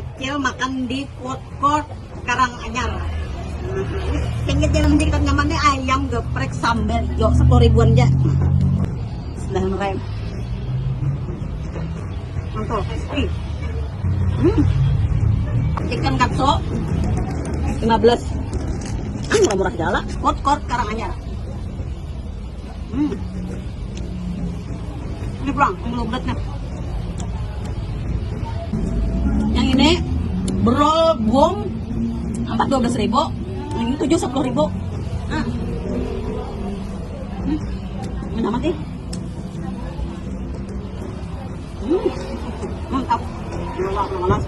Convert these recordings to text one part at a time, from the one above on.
Acil makan di food court Karanganyar. Pinggir jalan di dekat nyamannya ayam geprek sambal hijau 10 ribuan aja. Bismillahirrahmanirrahim. Mantap. Ikan katso 15. Murah-murah jala. Food court Karanganyar. Ini pulang, belum beratnya. Yang ini brol bom 12.000, yang ini 10.000. Enak banget nih. Mantap. Panas.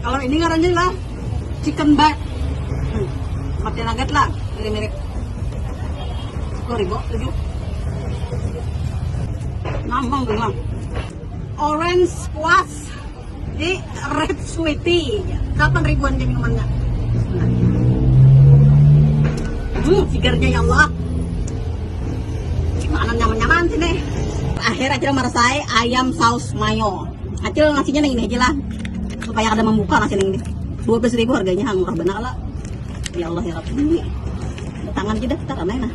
Kalau ini ngarannya lah chicken back. Mati nugget lah, mirip-mirip. 10.000, 7. Ngambang bilang. Orange squash di red sweetie 8 ribuan aja minumannya. Figernya ya Allah. Gimana nyaman-nyaman sih nih. Akhir Acil meresai ayam saus mayo. Acil ngasihnya yang ini aja lah, supaya ada membuka nasi ini. 12.000 harganya, murah benar lah. Ya Allah ya Rabbi. Tangan aja dah, kita ramai nah.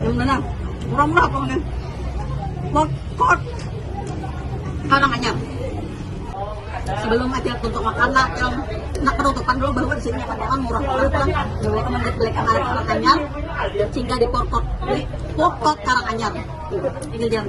Yang benar, murah-murah pokoknya. Food Karanganyar. Sebelum Acil tutup makan lah, Acil nak penutupan dulu baru di sini makan murah banget kan. Boleh kemendet-belekan hari Karanganyar, singgah di food court Karanganyar. Tinggal jam.